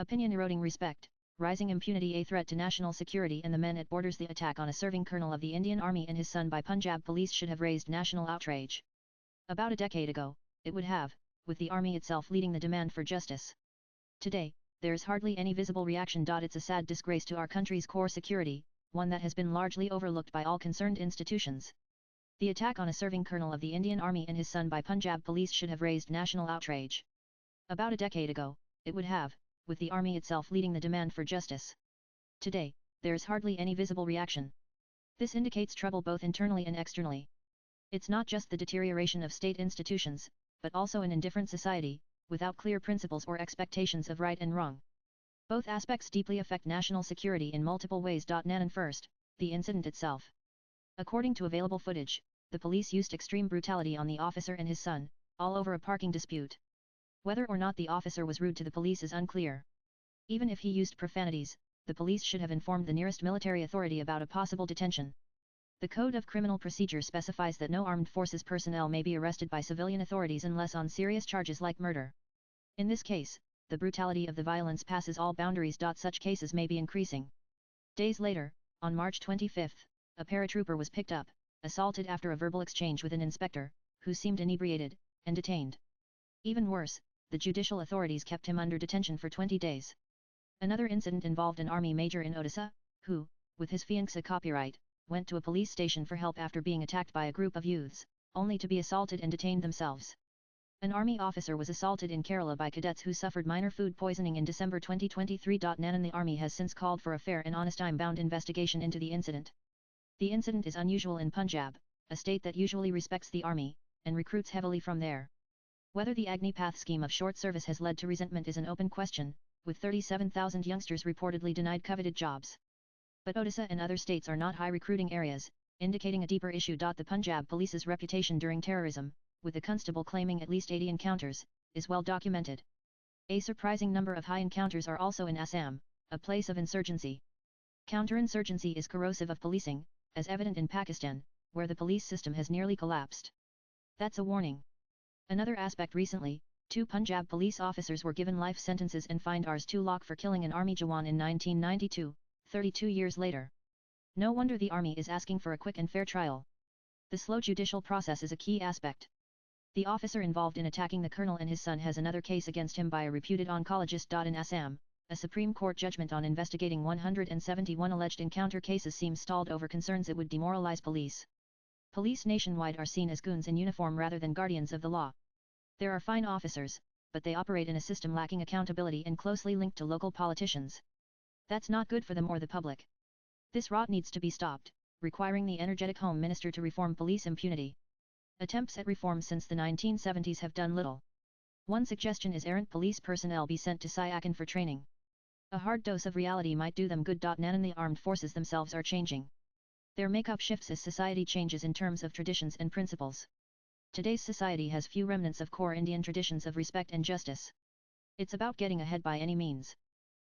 Opinion eroding respect, rising impunity a threat to national security and the men at borders. The attack on a serving colonel of the Indian Army and his son by Punjab police should have raised national outrage. About a decade ago, it would have, with the army itself leading the demand for justice. Today, there's hardly any visible reaction. It's a sad disgrace to our country's core security, one that has been largely overlooked by all concerned institutions. The attack on a serving colonel of the Indian Army and his son by Punjab police should have raised national outrage. About a decade ago, it would have, with the army itself leading the demand for justice. Today, there's hardly any visible reaction. This indicates trouble both internally and externally. It's not just the deterioration of state institutions, but also an indifferent society, without clear principles or expectations of right and wrong. Both aspects deeply affect national security in multiple ways. Nan first, the incident itself. According to available footage, the police used extreme brutality on the officer and his son, all over a parking dispute. Whether or not the officer was rude to the police is unclear. Even if he used profanities, the police should have informed the nearest military authority about a possible detention. The Code of Criminal Procedure specifies that no armed forces personnel may be arrested by civilian authorities unless on serious charges like murder. In this case, the brutality of the violence passes all boundaries. Such cases may be increasing. Days later, on March 25, a paratrooper was picked up, assaulted after a verbal exchange with an inspector, who seemed inebriated, and detained. Even worse, the judicial authorities kept him under detention for 20 days. Another incident involved an army major in Odisha, who, with his fiancée copyright, went to a police station for help after being attacked by a group of youths, only to be assaulted and detained themselves. An army officer was assaulted in Kerala by cadets who suffered minor food poisoning in December 2023. Nan the army has since called for a fair and honest time-bound investigation into the incident. The incident is unusual in Punjab, a state that usually respects the army, and recruits heavily from there. Whether the Agnipath scheme of short service has led to resentment is an open question, with 37,000 youngsters reportedly denied coveted jobs. But Odisha and other states are not high recruiting areas, indicating a deeper issue. The Punjab police's reputation during terrorism, with the constable claiming at least 80 encounters, is well documented. A surprising number of high encounters are also in Assam, a place of insurgency. Counterinsurgency is corrosive of policing, as evident in Pakistan, where the police system has nearly collapsed. That's a warning. Another aspect: recently, 2 Punjab police officers were given life sentences and fined Rs2 lakh for killing an army Jawan in 1992, 32 years later. No wonder the army is asking for a quick and fair trial. The slow judicial process is a key aspect. The officer involved in attacking the colonel and his son has another case against him by a reputed oncologist. In Assam, a Supreme Court judgment on investigating 171 alleged encounter cases seems stalled over concerns it would demoralize police. Police nationwide are seen as goons in uniform rather than guardians of the law. There are fine officers, but they operate in a system lacking accountability and closely linked to local politicians. That's not good for them or the public. This rot needs to be stopped, requiring the energetic Home Minister to reform police impunity. Attempts at reform since the 1970s have done little. One suggestion is errant police personnel be sent to Siachen for training. A hard dose of reality might do them good. Nan the armed forces themselves are changing. Their makeup shifts as society changes in terms of traditions and principles. Today's society has few remnants of core Indian traditions of respect and justice. It's about getting ahead by any means.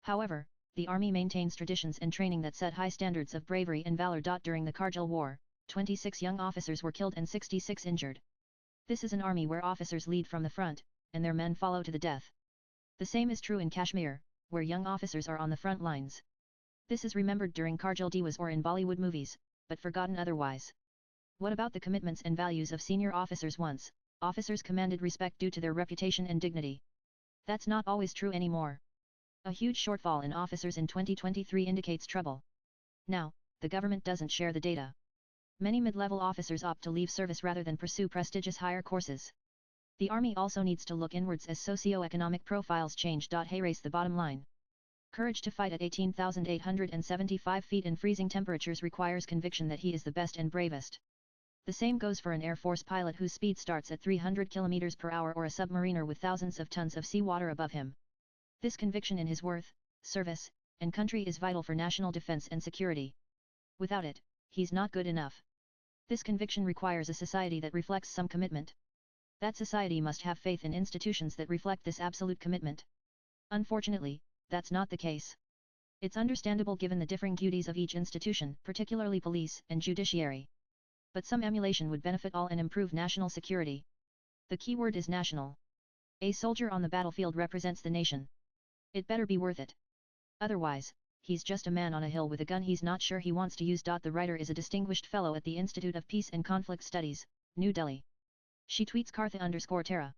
However, the army maintains traditions and training that set high standards of bravery and valor. During the Kargil War, 26 young officers were killed and 66 injured. This is an army where officers lead from the front, and their men follow to the death. The same is true in Kashmir, where young officers are on the front lines. This is remembered during Kargil Diwas or in Bollywood movies, but forgotten otherwise. What about the commitments and values of senior officers? Once, officers commanded respect due to their reputation and dignity. That's not always true anymore. A huge shortfall in officers in 2023 indicates trouble. Now, the government doesn't share the data. Many mid-level officers opt to leave service rather than pursue prestigious higher courses. The army also needs to look inwards as socio-economic profiles change. Hey, raise the bottom line. Courage to fight at 18,875 feet in freezing temperatures requires conviction that he is the best and bravest. The same goes for an Air Force pilot whose speed starts at 300 km per hour or a submariner with thousands of tons of seawater above him. This conviction in his worth, service, and country is vital for national defense and security. Without it, he's not good enough. This conviction requires a society that reflects some commitment. That society must have faith in institutions that reflect this absolute commitment. Unfortunately, that's not the case. It's understandable given the differing duties of each institution, particularly police and judiciary. But some emulation would benefit all and improve national security. The key word is national. A soldier on the battlefield represents the nation. It better be worth it. Otherwise, he's just a man on a hill with a gun he's not sure he wants to use. The writer is a distinguished fellow at the Institute of Peace and Conflict Studies, New Delhi. She tweets Kartha_Tara.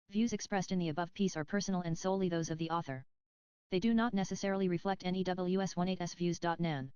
Views expressed in the above piece are personal and solely those of the author. They do not necessarily reflect NEWS18's views. Nan.